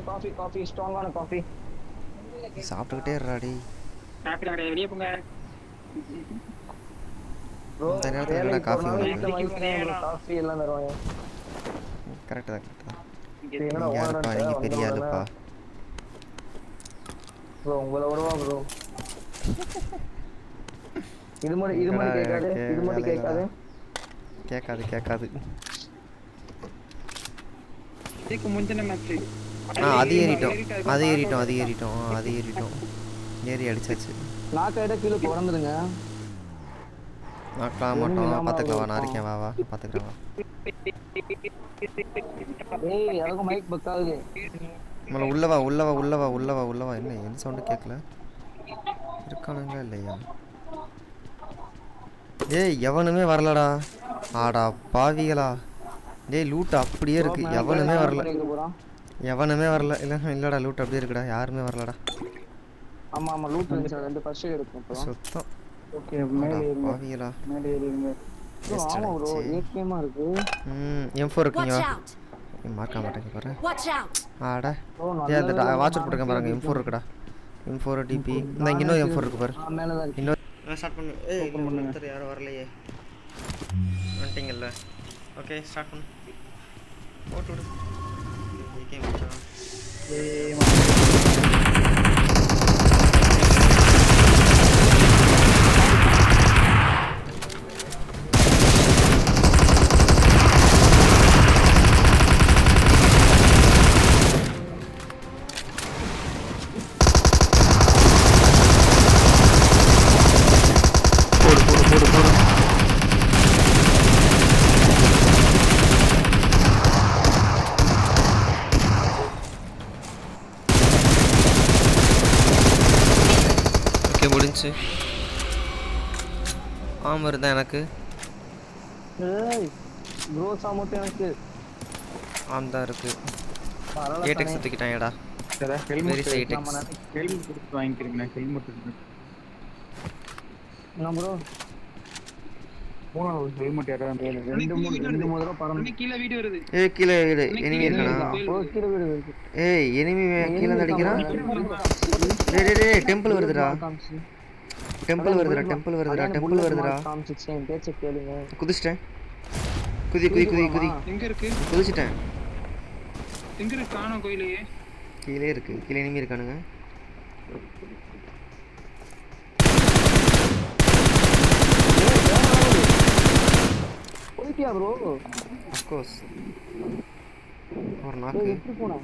Coffee ஸ்ட்ராங்கான coffee. சாப்பிட்டுக்கிட்டே இருறாடி. Copy கடை வெளியே போங்க ப்ரோ இந்த நேரத்துல வேலை என்னடா காஃபி போறனால உனக்கு? வீட்டுல வாங்கிக்கிறேன் ப்ரோ. காஃபி எல்லாம் தருவாங்க. கரெக்ட் தான். என்னடா நீங்க யாருப்பா? நீங்க பெரிய ஆளுப்பா. ப்ரோ உங்களை விடுவா ப்ரோ. இது மட்டும் கேட்காது. கேட்காது. இதுக்கு முந்தின மேட்ச் அது ஏறிட்டோம். ஏறி அடிச்சாச்சு. நாக்காயிட்ட கீழே பிறந்துடுங்க. நாக்கலாம் மாட்டோம். பார்த்துக்கலாம். நான் இருக்கேன். வா பார்த்துக்கலாம் வா. ஏய் எனக்கு மைக் பக்காகுது. உள்ள வா. என்ன சவுண்டு கேட்கல? இருக்கானுங்களா இல்லையா? ஏய் எவனுமே வரலடா. ஆடா பாவிகளா. டேய் லூட் அப்படியே இருக்கு. எவனுமே வரல. இல்லடா லூட் அப்படியே இருக்குடா. யாருமே வரலடா. ஆமா லூட் இருந்துச்சு. ரெண்டு ஃபர்ஸ்ட் எய்ட் எடுக்கும் அப்புறம். சுத்தம். ஓகே மேலே பாவிகளா. ஏறுங்க. ஆமா ப்ரோ ஏகேமா இருக்கு. M4 இருக்குங்க. மார்க்க மாட்டேங்க பாரு. ஆடா. டேய் அந்த வாட்ச் அவுட் போட்டுக்க பாருங்க. M4 இருக்குடா. M4 DP. இந்த இங்க இன்னொரு M4 இருக்கு பாரு. மேல தான் இருக்கு. இன்னொரு ஸ்டார்ட் பண்ணு. ஏய் இன்னொருத்தர் யாரும் வரலையே. வந்துட்டீங்கல்ல. ஓகே ஸ்டார்ட் பண்ணு. போட்டு கேம் மச்சான். முடிஞ்சு ஆமர் தான் எனக்கு. ஏய் க்ரோஸா மட்டும் எனக்கு ஆம் தான் இருக்கு. ஏடெக்ஸ் தூக்கிட்டாங்கடா. சரி வெரி சைட் எக்ஸ். ஹெல்மெட் கொடுத்து வாங்கிக்கிறீங்களா? ஹெல்மெட் இருக்கு என்ன ப்ரோ? மூணு ஹெல்மெட் யாராவது ரெண்டு மூணு பரம் கீழ வீடியோ வருது. ஏய் கீழ வீடு எனிமி இருக்கானா? கீழ வீடு இருக்கு. ஏய் எனிமி கீழ இருந்து அடிக்குறான். டேய் டெம்பிள் வருதுடா. டெம்பிள் வருதுடா. காமிச்சிச்சேன் பேச்ச கேளுங்க. குதிச்சிட்டேன். குதி. எங்க இருக்கு? குதிச்சிட்டேன். எங்க இருக்கு? காணோம் கோயிலே. கீழே இருக்கு. கீழ எனிமி இருக்கானுங்க. போயிட்டியா ப்ரோ? Of course. ஒரு நாக்கு. எப்படி போனா?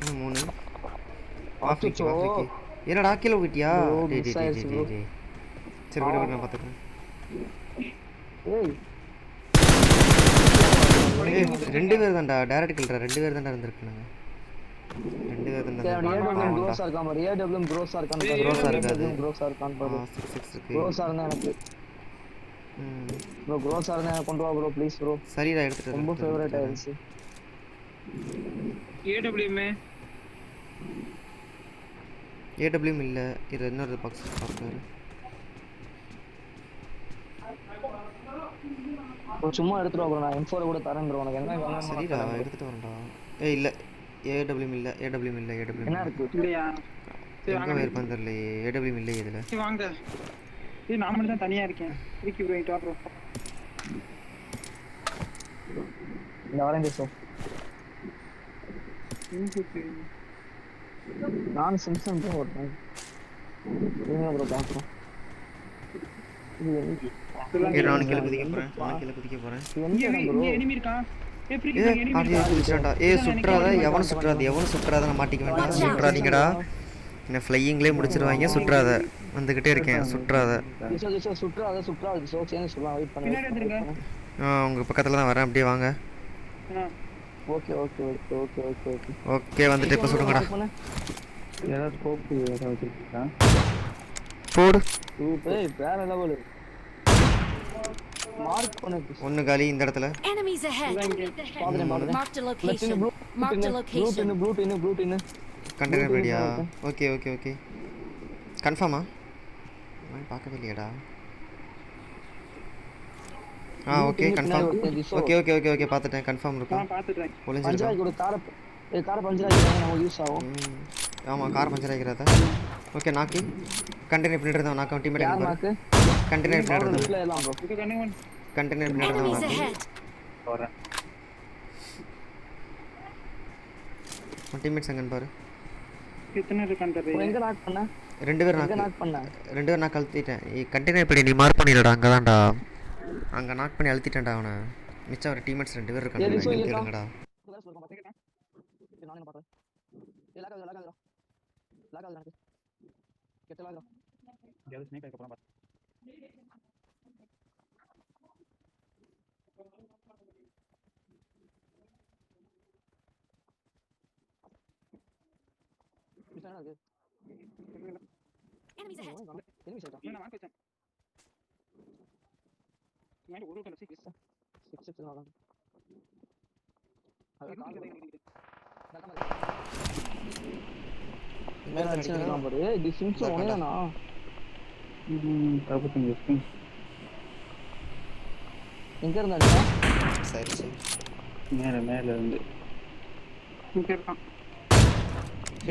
இன்னும் 3. ஆஃப்ரிக்கா. என்னடா கீழ போயிட்டியா? டேய். சரி விடு நான் பாத்துக்கிறேன். ஏய் ரெண்டு பேர் தான்டா. டைரக்ட் கில்றா. ரெண்டு பேர் தான்டா இருந்திருக்கானுங்க. ரெண்டு பேர் தான்டா. ஏடபிள்யூஎம் க்ரோஸா இருக்கான் பாரு. ஏடபிள்யூஎம் க்ரோஸா இருக்கான் பாரு. க்ரோஸா இருக்கான் பாரு. 6 இருக்கு. க்ரோஸா இருந்தா எனக்கு. ப்ரோ க்ரோஸா இருந்தா எனக்கு கொண்டு வா ப்ரோ ப்ளீஸ் ப்ரோ. சரிடா எடுத்துட்டு. ரொம்ப ஃபேவரட் ஆயிருச்சு. ஏடபிள்யூஎம் இல்ல. இது இன்னொரு பாக்ஸ் பாக்குறாரு. சும்மா எடுத்துட்டு வா ப்ரோ. நான் M4 கூட தரேன் ப்ரோ. உனக்கு என்ன வேணும்? சரிடா எடுத்துட்டு வரேன்டா. ஏய் இல்ல ஏடபிள்யூஎம் இல்ல. என்ன இருக்கு? இல்லையா? எங்க இருப்பான் தெரியல. ஏடபிள்யூஎம் இல்ல இதுல. வாங்க. ஏய் நான் மட்டும் தான் தனியா இருக்கேன். இருக்கு ப்ரோ இங்க ப்ரோ. இந்த வரேன் பேசு. நான் சிம்சன் ப்ரோ ஓடுறேன். நீங்க ப்ரோ பாக்குறோம். நான் கீழ குதிக்க போறேன். இங்க எனிமி இருக்கா? ஏய் ஃப்ரீ எனிமி அது குதிச்சடா. ஏய் சுற்றாத. எவன் சுற்றாத நான் மாட்டிக்க வேண்டாம். சுற்றாதீங்கடா. என்ன ஃளையிங்லயே முடிச்சிருவாங்க. சுற்றாத. வந்துகிட்டே இருக்கேன். சுற்றாத. சுற்றாத சோக்ஸ்னு சொல்ல வெயிட் பண்ணு. பின்னாடி வந்துருங்க. உங்க பக்கத்துல தான் வரேன். அப்படியே வாங்க. ஓகே வந்துட்டு இப்ப சுடுங்கடா. ஏதாவது ஸ்கோப் ஏதாவது இருக்கா? போடு. ஏய் வேற லெவல். மார்க் பண்ணு. ஒன்னு காலி இந்த இடத்துல. Enemies ahead. Marked a location. Blue tin. Container ரெடியா? ஓகே. கன்ஃபார்மா? நான் பார்க்கவே இல்லையடா. Okay confirm. ஓகே பார்த்துட்டேன். கன்ஃபார்ம் இருக்கா? நான் பாத்துட்டேன். ஒளிஞ்சிருக்கா? பஞ்சராய் கூட காரை பஞ்சராய் நமக்கு யூஸ் ஆகும். ஆமாம் கார் பஞ்சர் ஆகிறதா? ஓகே நாக்கு கண்டெய்னர் பின்னாடி இருந்தான். நாக்கு டீம்மேட் யார் எங்கே நாக்கு? கண்டெய்னர் பின்னாடி இருந்தான். ரிப்ளை எல்லாம் ப்ரோ. இது கண்ணு கண்டெய்னர் பின்னாடி Enemies இருந்தான். ahead. போறேன். டீம்மேட்ஸ் எங்கன்னு பாரு. கித்தனை இருக்கான்னு தெரியல. எங்க நாக் பண்ண? 2 பேர் எங்க நாக்கு. நாக் பண்ண? 2 பேர் நான் அழுத்திட்டேன். கண்டெய்னர் இப்படி நீ மார்க் பண்ணிடடா. அங்கே தான்டா. அங்கே நாக் பண்ணி அழுத்திட்டேன்டா அவனை. மிச்சம் ஒரு டீம்மேட்ஸ் 2 பேர் இருக்காங்க. கேளுங்கடா. நானே பாக்குறேன். லாக் ஆகுது. கெட்ட லாக். எது ஸ்னேக் ஆயிக்க போறா. Enemies ahead. Enemies ahead. நான் மார்க் வச்சேன். மேல ஒரு கலர் சீக்கிரம். 6 ஆகும். மேல அடிச்சா பாரு. தி சிம்ஸ் ஒண்ணேனா. தப்புங்க ஸ்கின். எங்க இருந்தா? சரி. மேல இருந்து. இங்க இருக்கான்.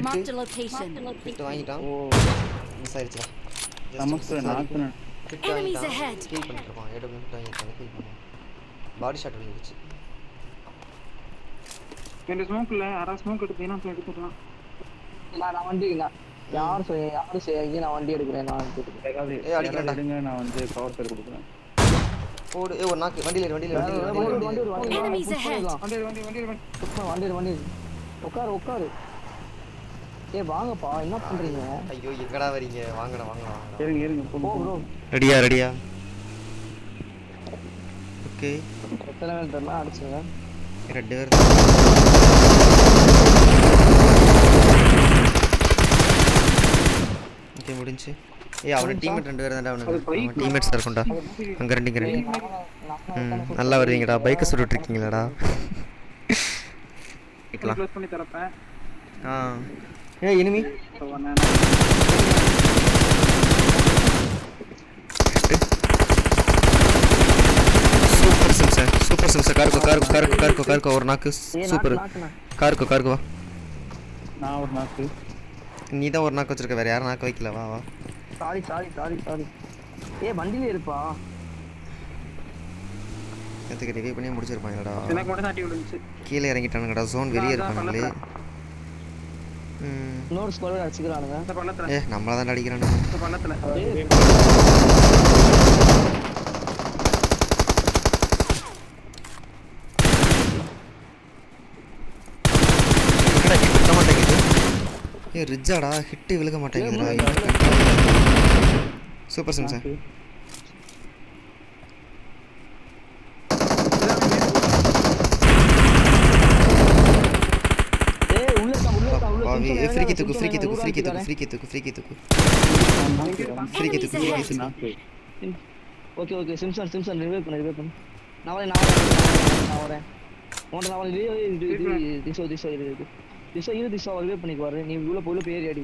Marked a location. ஹிட் வாங்கிட்டான். ஓ மிஸ் ஆயிடுச்சுடா. நமக்கு நாக்குன. Enemies ahead. கீல் பண்ணிருப்பான். ஏடபிள்யூ ஹிட் வாங்கிட்டான். கீல் பண்ணான். பாடி ஷாட் விழுந்துச்சு. இந்த ஸ்மோக்ல அரை ஸ்மோக் எடுத்தீனா அப்ப எடுத்துக்கலாம். நான் வண்டிங்க. யார் செய்ய நான் வண்டி எடுக்கிறேன் நான் எடுத்துக்கிறேன். ஏய் அடிக்கலடா. எடுங்க நான் வந்து பவர் பேர் கொடுக்குறேன். ஓடு. ஒரு நாக்கு வண்டியில வண்டி Enemies ahead. வண்டி உட்காரு. ஏய் வாங்கப்பா என்ன பண்றீங்க? ஐயோ எங்கடா வரீங்க? வாங்கடா. இருங்க போ ப்ரோ. ரெடியா? ஓகே. எத்தனை பேர் தெரியல அடிச்சுங்க. 2 பேர். ஓகே முடிஞ்சு. ஏய் அவன டீம்மேட் 2 பேர் தான்டா அவனுக்கு. டீம்மேட்ஸ் இருக்கும்டா. அங்க ரெண்டு. நல்லா வருவீங்கடா. பைக்கை சுட்டுட்டு இருக்கீங்களாடா? க்ளோஸ் பண்ணி தரப்பேன். ஏய் எனிமி. சூப்பர் சிம்சர் கார்கோ ஒரு நாக்கு. சூப்பர் கார்கோ வா. நான் ஒரு நாக்கு. நீ தான் ஒரு நாக்கு வச்சிருக்க. வேற யாரும் நாக்கு வைக்கல. வா சாரி. ஏய் வண்டியில இருப்பா. எதுக்கு ரிவ்யூ பண்ணி முடிச்சிருப்பாங்கடா. எனக்கு மட்டும் சாட்டி விழுந்துச்சு. கீழே இறங்கிட்டானுங்கடா. ஜோன் வெளியே இருக்கானுங்களே. இன்னொரு ஸ்குவாட் அடிச்சுக்கறானுங்க. இந்த பள்ளத்துல. ஏய் நம்மள தான் அடிக்கறானுங்க. இந்த பள்ளத்துல. ஏய் ரிஜாடா ஹிட் விழுக மாட்டேங்குதுடா. Super Simpson. ஏய் உள்ள பாவி free kick. Okay Simpson revive பண்ணு. நான் வரேன். ஓண்டா நான் திசோ ரிவைவ் பண்ணிக்கு வர. நீ உள்ள போய் பேர் அடி.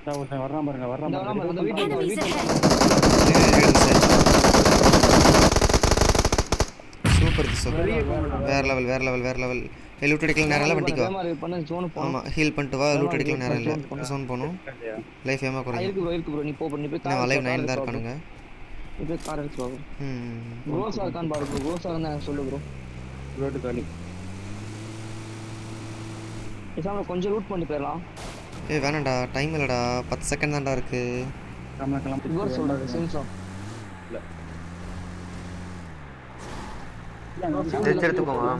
நான் வர்றான் பாருங்க. அந்த வீட்டுக்கு Enemies ahead. சூப்பர் திசோ. வேற லெவல். லூட் அடிக்கலாம் நேரல வண்டிக்கு வா. பண்ணு ஜோன் போ. ஆமா ஹீல் பண்ணிட்டு வா. லூட் அடிக்கலாம் நேரம் இல்ல. ஜோன் போணும். லைஃப் ஏமா குறையும். இருக்கு ப்ரோ. நீ போய் நான் லைவ் 9 தான் இருக்கானுங்க. இப்போ கார் எடுத்து வா. ரோசா இருக்கான்னு பாரு ப்ரோ. ரோசா இருந்தா சொல்லு ப்ரோ. ரோட் காலி. இசாம கொஞ்சம் லூட் பண்ணி போயிரலாம். ஏய் வேணாம்டா. டைம் இல்லடா. 10 செகண்ட் தான்டா இருக்கு. கிளம்பலாம். இவர் சொல்றாரு சிம்சன். திருச்சி எடுத்துக்கோமா.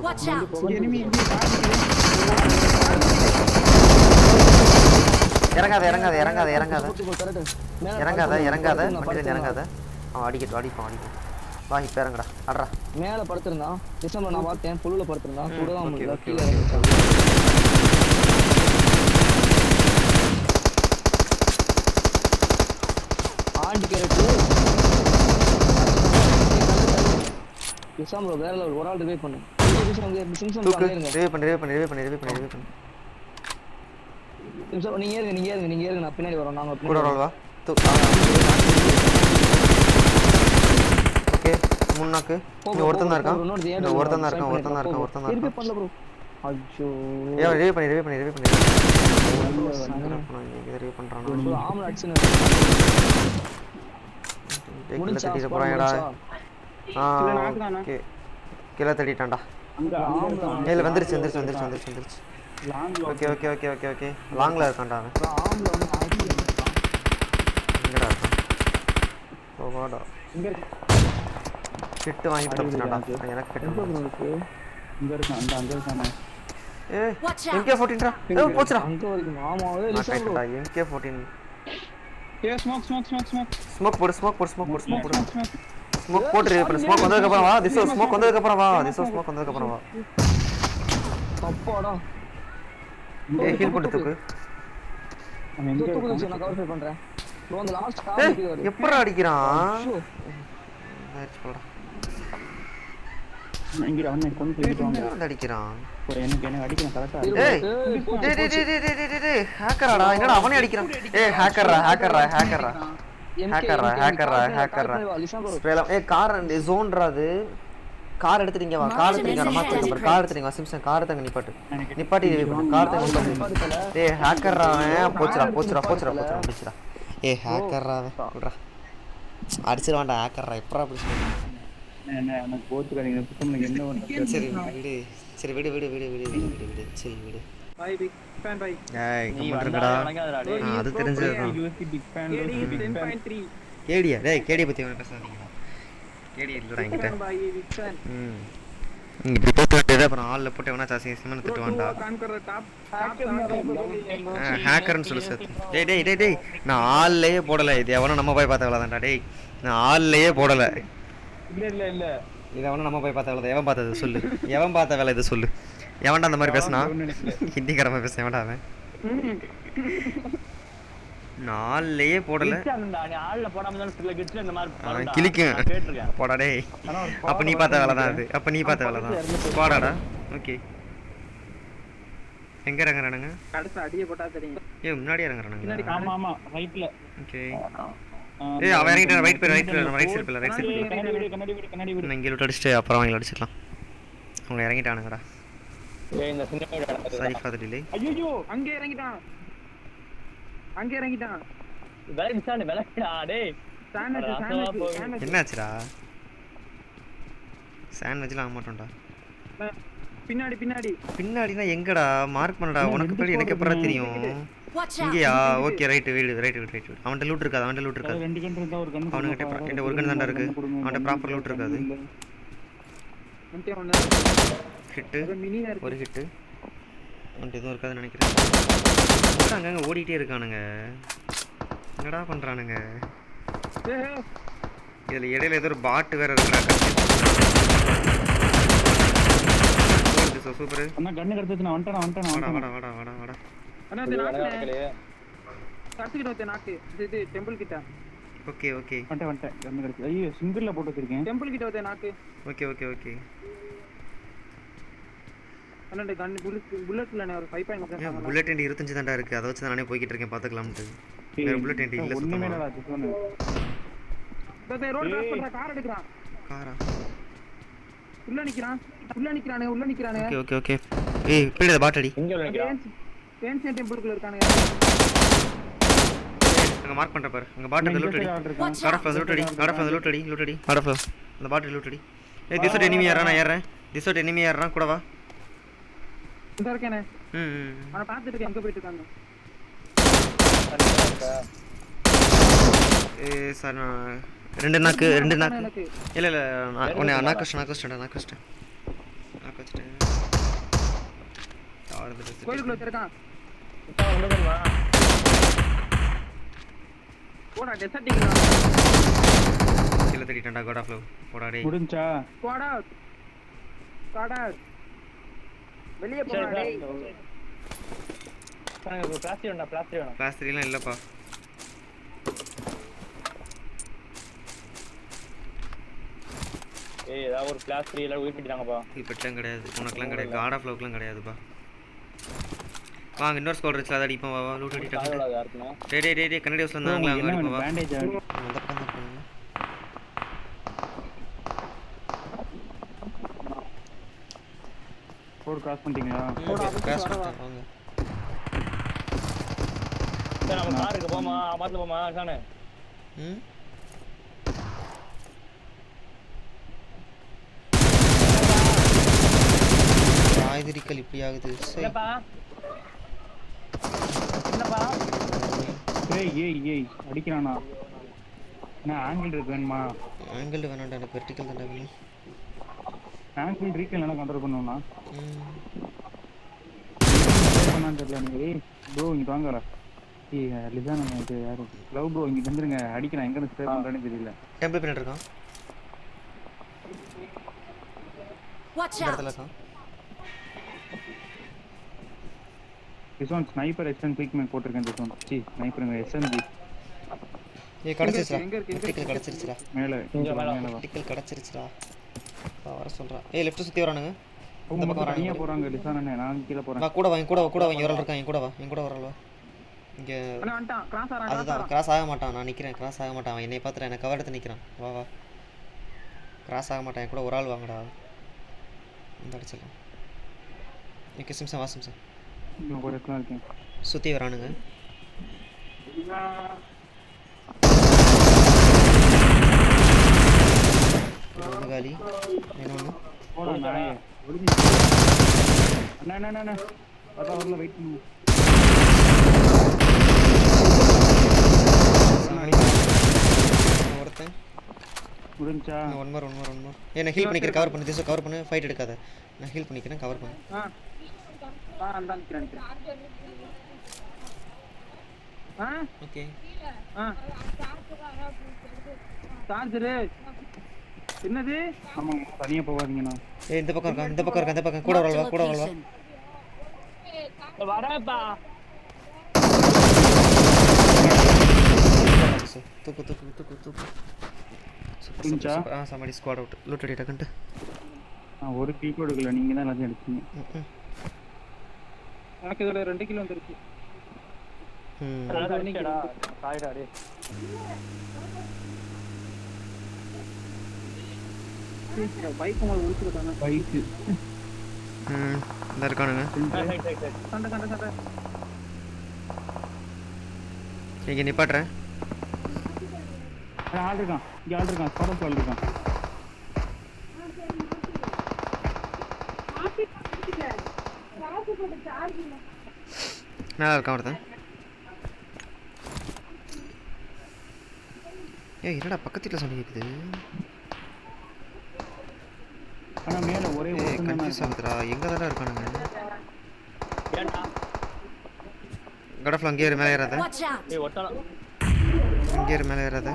Watch out. எனிமி இறங்காத. மேல வண்டியில இறங்காத. அவன் அடிப்பான். வா இப்ப இறங்கடா. அடடா. மேல படுத்துறான். டிசம்பர் நான் பார்த்தேன். புல்லுல படுத்துறான். சுடதான் முடியல. ஓகே. கீழ இறங்கிட்டான். Aunty carrot. டிசம்பர் வேற ஒரு ஆள் ரிவைவ் பண்ணு. சிம்சன் வாங்க. ரிவைவ் பண்ணு. சிம்சன் நீங்க ஏறுங்க. நான் பின்னாடி வரோம். நாங்க கூட ரோல் வா. ஓகே 3 நாக்கு இங்க ஒருத்தன் தான் இருக்கான் இங்க ஒருத்தன் தான் இருக்கான் திருப்பி பண்ணல ப்ரோ ஐயோ ஏய் ரிவே பண்ணி ரிவே பண்றானா ஆம்ல அடிச்சுன கீழ தட்டிட்டு போறான்டா ஓகே கீழ தட்டிட்டான்டா ஏல வந்துருச்சு ஓகே லாங்ல இருக்கான்டா அவன் ஆம்ல வந்து ஆடி எங்கடா இருக்கான் ஓவாடா இங்க கிட் வாங்கி தப்பிச்சான்டா எனக்கு கிட் இருக்கு இங்க இருக்கான் அங்க இருக்கானே ஏய் Watch out. MK14 டா ஏய் போச்சுடா அங்க வரைக்கும் ஆமாவே நான் லிசன் ப்ரோ கேட்டடா MK14 ஏ ஸ்மோக் போடு ஸ்மோக் போட்டு பண்ணு ஸ்மோக் வந்ததுக்கு அப்புறம் வா திஸ் ஸ்மோக் வந்ததுக்கு அப்புறம் வா அப்பாடா ஏய் ஹீல் போட்டு தூக்கு அவன் எங்க தூக்கு இருக்கான்? நான் கவர் ஃபைட் பண்றேன் ப்ரோ அந்த லாஸ்ட் கால் ஏய் நிக்குது எப்பறா அடிக்கிறான் ஐயோ. ஆயிடுச்சு போடா இங்க அவனை கொண்டு போயிட்டு வாங்க வந்து அடிக்கிறான் எனக்கு அடிக்கணும் கரெக்டா ஏய் டேய் ஹேக்கராடா என்னடா அவனே அடிக்கிறான் ஏய் ஹேக்கர்ரா லிசன் ப்ரோ ஸ்ப்ரேல ஏய் கார் ஜோன்ரா அது கார் எடுத்துறீங்க வா கார் எடுத்துறீங்க நம்ம மாத்திட்டு கார் எடுத்துறீங்க வா சிம்சன் கார் தங்க நிப்பாட்டி கார் தங்க நிப்பாட்டு ஏய் ஹேக்கர்ரா அவன் போச்சுடா முடிச்சுடா ஏய் ஹேக்கர்ரா அவன் விடுடா அடிச்சிரவான்டா ஹேக்கர்ரா எப்பறா அப்படி சொல்ற என்ன எனக்கு போச்சுக்காதீங்க சுத்தம் என்ன ஒண்ணு சரி விடு சரி விடு பை பிக் ஃபேன் பை ஏய் கமெண்ட் இருக்குடா அது தெரிஞ்சதுதான் USB big fan big fan 3 கேடியா டேய் கேடி பத்தி என்ன பேசாதீங்க கேடி இல்லடா என்கிட்ட பை பிக் ஃபேன் நீ இப்படி போட்டு விட்டது அப்புறம் ஆல்ல போட்டு எவனா சாசி சிமன் திட்டுவான்டா கான்கர் டாப் ஹேக்கர்னு சொல்லு சார் டேய் நான் ஆல்லையே போடல இது எவனும் நம்ம போய் பார்த்த வேலைதான்டா டேய் நான் ஆல்லையே போடல இல்ல இது எவனும் நம்ம போய் பார்த்த வேலை எவன் பார்த்தது சொல்லு எவன் பார்த்த வேலை இது சொல்லு எவன்டா அந்த மாதிரி பேசினா ஹிந்திக்காரமா பேச எவன்டா அவன் நாளையே போடல கிளிக்கும் போடா டேய் அப்ப நீ பார்த்த வேலை தான் அது போடாடா ஓகே எங்க இறங்குறானுங்க கடைசி அடியே போட்டா தெரியும் ஏய் முன்னாடி இறங்குறானுங்க ஆமா ரைட்ல ஓகே ஏய் அவன் இறங்கிட்டான் ரைட் சைடு கண்ணாடி வீடு இங்க லூட் அடிச்சிட்டு அப்புறம் அவங்கள அடிச்சிடலாம் அவங்க இறங்கிட்டானுங்கடா ஏய் இந்த சின்ன சாரி ஃபார் தி டிலே ஐயோ அங்க இறங்கிட்டான் விலகிடா டேய் சாண்ட்விச் என்னாச்சுடா சாண்ட்விச்லாம் ஆக மாட்டோம்டா பின்னாடினா எங்கடா மார்க் பண்ணடா உனக்கு பின்னாடி எனக்கு எப்பறா தெரியும் Watch out. இங்கயா ஓகே ரைட் அவன்ட்ட லூட் இருக்காது ரெண்டு கன் இருந்தா ஒரு கன் அவன்கிட்ட ஒரு கன் தான்டா இருக்கு அவன்ட்ட ப்ராப்பர் லூட் இருக்காது ஹிட் ஒரு ஹிட் அவன்ட்ட எதுவும் இருக்காதுன்னு நினைக்கிறேன் அங்கங்க ஓடிட்டே இருக்கானுங்க என்னடா பண்றானுங்க இதுல இடையில ஏதோ ஒரு பாட் வேற இருக்குடா சூப்பர் அண்ணா கன் எடுத்து நான் வந்துட்டேன் வாடா அண்ணா இந்த நாக்கு கட்டிட்டு வந்து நாக்கு இது டெம்பிள் கிட்ட ஓகே வந்துட்டேன் கன் எடுத்து ஐயோ சிங்கிள்ல போட்டு வச்சிருக்கேன் டெம்பிள் கிட்ட வந்து நாக்கு ஓகே அண்ணா கன் புல்லட்ல நான் ஒரு 5.5 புல்லட் 25 தான்டா இருக்கு அத வச்சு நானே போயிட்டு இருக்கேன் பாத்துக்கலாம்னு வேற புல்லட் இல்ல ஒண்ணுமே சுத்தமா இல்லடா ஜிசோன் டேய் ரோட் கிராஸ் பண்ற கார் எடுக்கறான் காரா உள்ள நிக்கறானே ஓகே ஏய் பின்னாடி பாட் அடி ஏன்சியன்ட் டெம்பிள்குள்ள இருக்கானே அங்க மார்க் பண்ற பாரு அங்க பாட் லூட் அடி காடா லூட் அடி அந்த பாட் லூட் அடி ஏய் திஸ் எனிமி ஏறறான் கூட வா இந்த இருக்கேனே அவன பாத்துட்டு இருக்கேன் எங்க போயிட்டு இருக்காங்க ஏய் சார் ரெண்டு நாக்கு இல்ல உன்னை நாக்கஸ்ட் கோயிலுக்குள்ள இருக்கான் போடா டெசர்ட்டிங் கீழ தட்டிட்டடா காட் ஆஃப் லவ் போடா டேய் முடிஞ்சா போடா வெளிய போடா டேய் கிளாஸ் 3 லாம் இல்லப்பா ஏய் ஏதாவது ஒரு கிளாஸ் 3 எல்லாம் உயிர்ப்பிட்டாங்கப்பா இப்பட்டலாம் கிடையாது உனக்குலாம் கிடையாது காட் ஆஃப் லவ்க்குலாம் கிடையாதுப்பா வாங்க இன்னொரு ஸ்கோர் இருந்துச்சு அதை அடிப்போம் வா லூட் அடிட்டாங்க டேய் கன்னடி ஹவுஸ்ல இருந்தாங்களா அங்க அடிப்போம் வா பேண்டேஜ் கோட் கிராஸ் பண்ணிட்டீங்களா? கிராஸ் பண்ணிட்டேன் வாங்க. சரி நம்ம கார் இருக்கு போமா மாத்துல போமா சானே. ஆயுதரிக்கல் இப்படி ஆகுது. என்னப்பா என்னப்பா ஏய் அடிக்கிறானா? என்ன ஆங்கிள் இருக்கு வேணுமா? ஆங்கிள் வேணாம்டா எனக்கு வெர்டிகல் தான்டா வேணும். ஆங்கிள் ரீக்கல் என்ன கண்ட்ரோல் பண்ணுவனா? தெரியல நீங்க. ப்ரோ இங்க வாங்கடா. லிசான் இது யாரு? லவ் ப்ரோ இங்க வந்துருங்க. அடிக்கிறான் எங்க இருந்து ஸ்டே பண்றானே தெரியல. டெம்பிள் பின்னாடி இருக்கான். Watch out. This one sniper extend quickman போட்டுருக்கேன். this one ஸ்னைப்பருங்க SMG. ஏய் கடச்சிருச்சுடா. வெர்டிகல் கடச்சிருச்சுடா. மேல இங்க மேல வெர்டிகல் கடச்சிருச்சுடா. வர சொல்றா. ஏய் லெஃப்ட் சுத்தி வரானுங்க. இந்த பக்கம் வரானுங்க. தனியா போறாங்க லிசான் அண்ணே. நான் கீழ போறேன். நான் கூட வா வரல இருக்கான். என் கூட வரல. இங்க அண்ணா வந்துட்டான். கிராஸ் ஆறான். அதுதான் கிராஸ் ஆக மாட்டான். நான் நிக்கிறேன். கிராஸ் ஆக மாட்டான். அவன் என்னைய பார்த்துட்டு எனக்கு கவர் எடுத்து நிக்கிறான். வா கிராஸ் ஆக மாட்டான். என் கூட ஒரு ஆள் வாங்கடா. இந்த அடிச்சலாம். ஓகே சிம்சன் வா சிம்சன். நான் ஒரு இடத்துல இருக்கேன். சுத்தி வரானுங்க. ஒரு காலி இன்னொன்னு போடா நாயே. அண்ணா அத வரல வெயிட் பண்ணு. ஒருத்தன் முடிஞ்சா ஒன் மோர் என்ன ஹீல் பண்ணிக்கிறேன். கவர் பண்ணு திசை கவர் பண்ணு. ஃபைட் எடுக்காத. நான் ஹீல் பண்ணிக்கிறேன். கவர் பண்ணு. அந்த நிக்கிறேன். ஓகே சார்ஜர் என்னது? ஆமா தனியா போகாதீங்கண்ணா. ஏய் இந்த பக்கம் இருக்கான். கூட வரல்வா. வரப்பா தூக்கு. புரிஞ்சா? சமடி ஸ்குவாட் அவுட். லூட் அடி டக்கன்ட்டு. நான் ஒரு கில் கூட எடுக்கல. நீங்க தான் எல்லாத்தையும் அடிச்சீங்க. எனக்கு இதுல 2 கிலோ வந்துருச்சு. அடிச்சடா சாய்டா டேய். பைக் மேல உளுத்துறானே. பைக் இந்த இருக்கானுங்க. சண்டை. இங்க நிப்பாட்றேன். ஆள் இருக்கான். இங்க ஆள் இருக்கான். ஸ்குவாட் ஆள் இருக்கான். மேல இருக்கான் ஒருத்தன். ஏய் என்னடா பக்கத்துல சவுண்ட் கேக்குது. ஆனா மேல ஒரே ஒருத்தன் தான் கன்ஃபியூஸ் ஆகுதுடா. எங்க தான இருக்கானுங்க? ஏன்டா கடஃப்ல அங்கே மேல ஏறாத. Watch out. ஏய் ஒட்டல அங்கே மேல ஏறாத.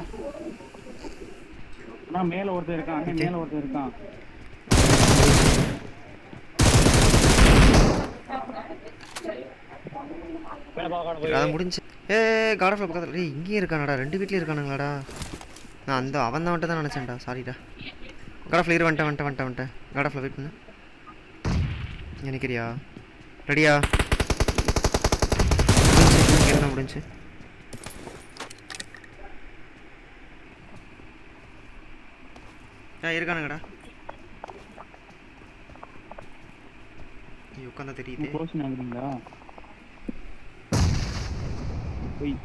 ஆனா மேல ஒருத்தன் இருக்கான். அங்க மேல ஒருத்தன் இருக்கான். மேல பாக்கான போய் அது முடிஞ்சு. ஏய் கடஃப்ல பக்கத்துல. ஏய் இங்கே இருக்கானடா. 2 வீட்லயே இருக்கானுங்களாடா. நான் அவன் தான் தான் நினைச்சேன்டா. சாரிடா. கடஃப்ல இரு வந்துட்டேன். கடஃப்ல வெயிட் பண்ணு. நினைக்கிறியா? ரெடியா? என்ன முடிஞ்சு? இருக்கானுங்கடா. நீ உட்காந்தா தெரியுது. க்ளோஸ் ஆகுறீங்களா? போய்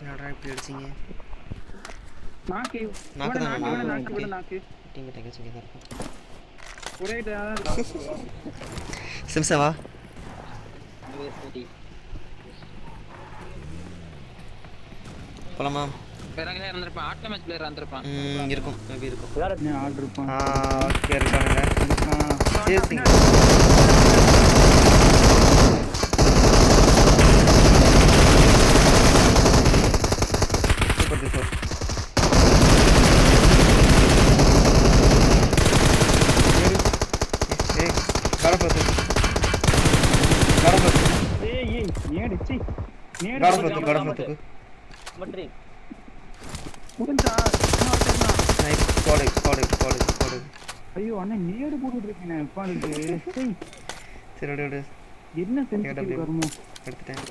நான் அடிச்சீங்க. நாக்கு நாக்கு நாக்கு டீங்க சொல்லிதான் இருக்கும். ஒரே சிம்சவா போலாமா? வேறங்க இருந்திருப்பான். ஆட்டோ மேட்ச் பிளேயர் இருந்திருப்பான். இருக்கும் மேபி இருக்கும். என்ன ஆர்டர் இருப்பான். ஓகே இருக்கானுங்க. Chasing super before. ஏய் கடப்பது ஏய் ஏய் நேடு சி நேடு கடப்பது பட்ரி முடிஞ்சா நைஸ் ஸ்குவாட் ஐயோ அண்ணா நேடு போட்டுட்டு இருக்கேன் உட்காந்துட்டு சரி விடு என்ன செஞ்சு வருமோ எடுத்துட்டேன்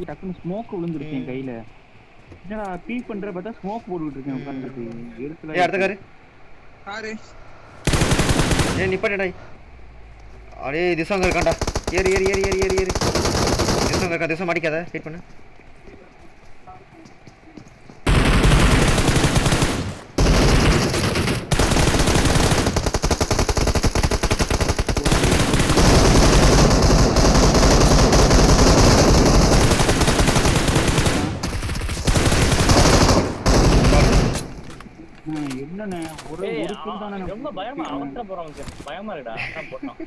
டக்குன்னு ஸ்மோக் விழுந்துருச்சு என் கையில என்னடா பீக் பண்ற பார்த்தா ஸ்மோக் போட்டுட்டு இருக்கேன் உட்காந்துட்டு ஏய் அடுத்த காரு காரு ஏய் நிப்பாட்டடா அடே திசங்க இருக்கான்டா ஏறு திசங்க இருக்கா திசம் மாட்டிக்காத வெயிட் பண்ணு என்னண்ணே ஒரு கில் தானே ரொம்ப பயமா அவசர போறவங்க பயமா இருக்குடா அதான் போட்டோம்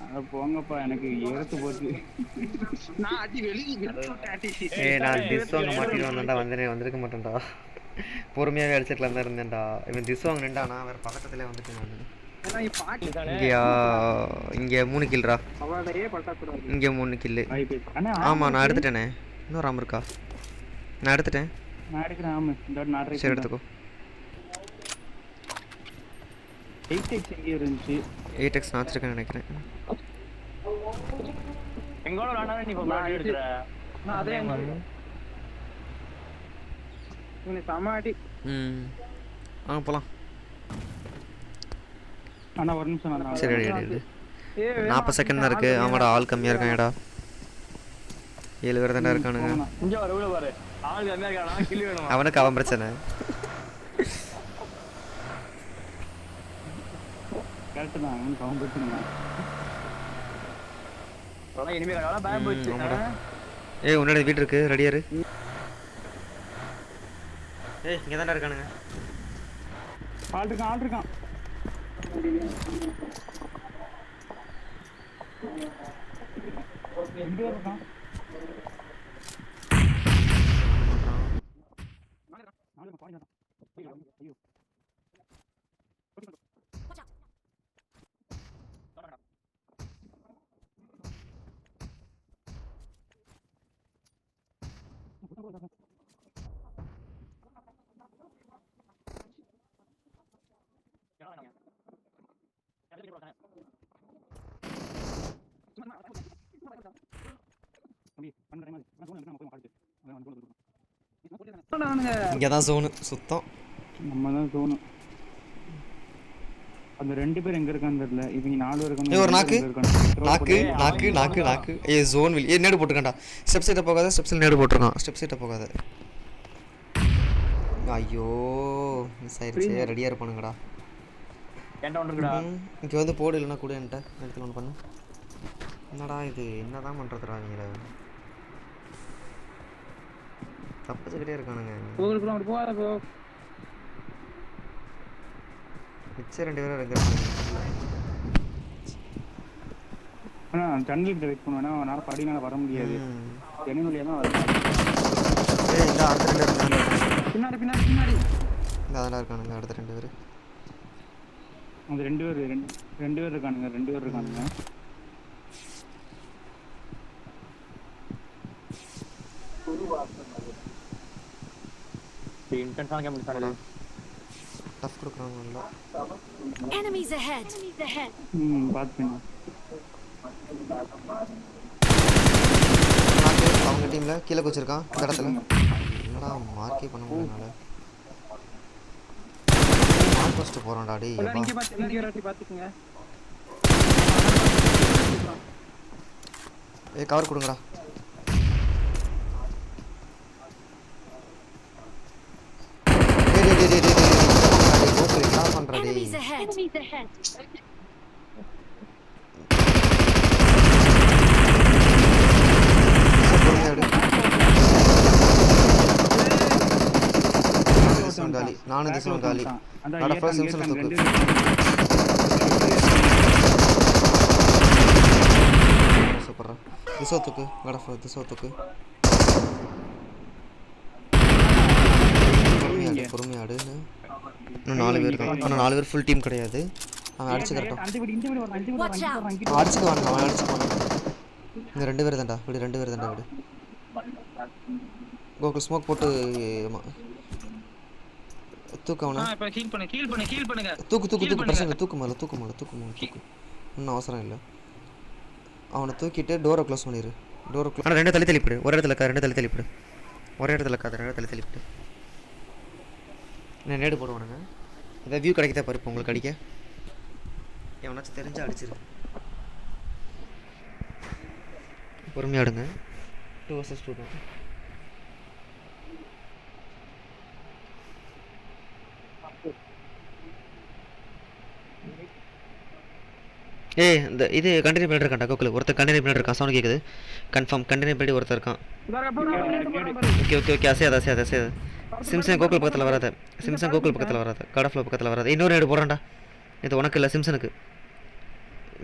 அட போங்கப்பா எனக்கு ஏத்து போச்சு நான் அடி வெளிய அடி ஏய் நான் திசங்க மாட்டிட்டு வந்தேன்டா வந்திருக்க மாட்டேன்டா பொறுமையாவே அடிச்சிட்டலாம் தான் இருந்தேன்டா இவன் திசங்க நின்றானா வேற பக்கத்துலயே வந்துட்டு நான் இங்க 3 கில்ரா அவளையே பட்டா கூடாது இங்க 3 கில் அண்ணா ஆமா நான் எடுத்துட்டேனே இன்னொரு ஆம் இருக்கா நான் எடுத்துட்டேன் நான் எடுக்கிறேன் ஆமா இந்த நான் ட்ரை சரி எடுத்துக்கோ 8x எங்க இருந்துச்சு 8x நான் வச்சிருக்கேன்னு நினைக்கிறேன் எங்கோட விளையாடாத நீ இப்ப முன்னாடி எடுத்துற நான் அதே நீ சமாடி போலாம் அண்ணா ஒரு நிமிஷம் நான் சரி ரெடி 40 செகண்ட் தான் இருக்கு ஆமாடா ஆள் கம்மியா இருக்காங்கடா 7 பேர் தான்டா இருக்கானுங்க இங்க வர உள்ள பாரு ஆள் கம்மியா இருக்கானா கில் வேணும் அவனுக்கு அவன் பிரச்சனை கரெக்ட் தான் அவனுக்கு அவன் பிரச்சனை தான் அதான் இனிமே வேற பயம் போச்சு ஏய் உன்னோட வீடு இருக்கு ரெடியா இரு ஏய் இங்க தான்டா இருக்கானுங்க ஆள் இருக்கான் எங்க இருக்கான் ஐயோ இங்கதான் ஜோன் சுத்தம் நம்ம தான் தோணும் அந்த 2 பேர் எங்க இருக்கான்னு தெரியல இவங்க 4 பேர் ஏய் ஒரு நாக்கு ஏய் ஜோன் வில் ஏய் நேடு போட்டுக்கடா ஸ்டெப் சைட போகாத ஸ்டெப்ஸ்ல நேடு போட்டுருக்கான் ஸ்டெப் சைட போகாத ஐயோ மிஸ் ஆயிருச்சே ரெடியா இருப்பானுங்கடா ஏன்டா ஒன்றுடா இங்க வந்து போடு இல்லனா கூட என்கிட்ட எடுத்து ஒன்னு பண்ணு என்னடா இது என்னதான் பண்றதுடா நீங்க தப்பிச்சுக்கிட்டே இருக்கானுங்க போகுதுக்குள்ள அப்படி போகாத போ மிச்ச 2 பேரும் இருக்காங்க ஆனா ஜன்னலுக்கு வெயிட் பண்ணுவேனா நாள படினால வர முடியாது ஜன்னல் வழியா தான் வரணும் ஏய் இந்த அடுத்த 2 இருக்காங்க பின்னாடி இந்த அதெல்லாம் இருக்கானுங்க அடுத்த 2 பேர் அந்த 2 பேர் இருக்கானுங்க இன்டென்ஸான கேம் முடிச்சானே டஃப் கொடுக்குறாங்கல்ல Enemies ahead. பாத்துங்க அவங்க டீம்ல கீழே குச்சிருக்கான் இந்த இடத்துல என்னடா மார்க்கே பண்ண முடியல மார்க் ஃபர்ஸ்ட் போறான்டா டேய் இங்க பாத்துங்க ஏய் கவர் கொடுங்கடா Enemies ahead. நானும் திசம் காலி அட ஃபர்ஸ்ட் நிமிஷம் தூக்கு சூப்பரா திசோத்துக்கு வட திசோத்துக்கு பொறுமையாடு இன்னும் 4 பேர் தான் ஆனால் 4 பேர் ஃபுல் டீம் கிடையாது அவன் அடிச்சு கரெக்டாக அடிச்சுக்கு வாங்க அவன் அடிச்சுக்கு வாங்க இந்த 2 பேர் தான்டா விடு 2 பேர் தான்டா விடு கோகுல் ஸ்மோக் போட்டு தூக்கு அவனை இப்ப ஹீல் பண்ணுங்க தூக்கு பிரச்சனை தூக்கு ஒன்றும் அவசரம் இல்லை அவனை தூக்கிட்டு டோரை க்ளோஸ் பண்ணிடு டோரை க்ளோஸ் ஆனால் 2 தள்ளிப்பிடு ஒரு இடத்துல இருக்கா 2 தள்ளிப்பிடு ஒரே இடத்துல இருக்காது 2 தள்ளிப்பிடு நான் நேடு போடுவானுங்க ஏதாவது வியூ கிடைக்கதா பாரு இப்போ உங்களுக்கு அடிக்க எவனாச்சும் தெரிஞ்சா அடிச்சிரு பொறுமையாக ஆடுங்க 2 vs 2 தான் ஏய் இந்த இது கண்டினியூ பண்ணிட்டு இருக்கான்டா கோகுல் ஒருத்தர் கண்டினியூ பண்ணிட்டு இருக்கான் சவுண்ட் கேட்குது கன்ஃபார்ம் கண்டினியூ பண்ணி ஒருத்தர் இருக்கான் ஓகே அசையாது சிம்சன் கோகுல் பக்கத்தில் வராத காட் ஆஃப் பக்கத்தில் வராத இன்னொரு நேடு போடுறான்டா இது உனக்கு இல்லை சிம்சனுக்கு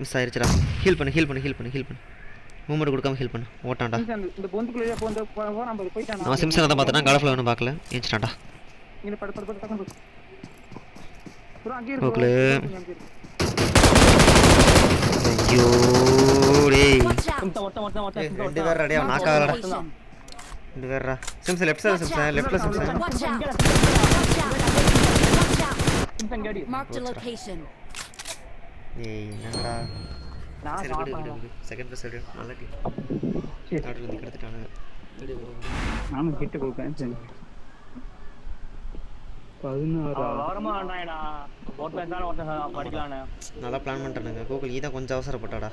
மிஸ் ஆயிருச்சுடா ஹீல் பண்ணு மூமெண்ட் கொடுக்காம ஹீல் பண்ணு ஓட்டான்டா இந்த பொந்துக்குள்ளே போயிட்டான் அவன் சிம்சனை தான் பார்த்தானா காட் ஆஃப்ல ஒன்றும் பார்க்கல ஏஞ்சிட்டான்டா இங்க படு கோகுல் ஐயோ டேய் Watch out! ரெண்டு பேர் ரெடியா நாக்காலடா ரெண்டு பேர்ரா சிம்சன் லெஃப்ட் சைடு சிம்சன் லெஃப்ட்ல Simpson Watch out! Watch out! Simpson கேடி Marked a location. ஏய் என்னடா நான் சரி விடு செகண்ட் பஸ் எடு நல்ல டீம் ஆர்டர் வந்து கடத்திட்டானுங்க நானும் கிட்ட போறேன் 16 வாரமா ஆனாயடா போட் பேசால ஒருத்தன் படிக்கலானே நல்லா பிளான் பண்ணிட்டானுங்க கோகுல் நீ தான் கொஞ்சம் அவசரப்பட்டாடா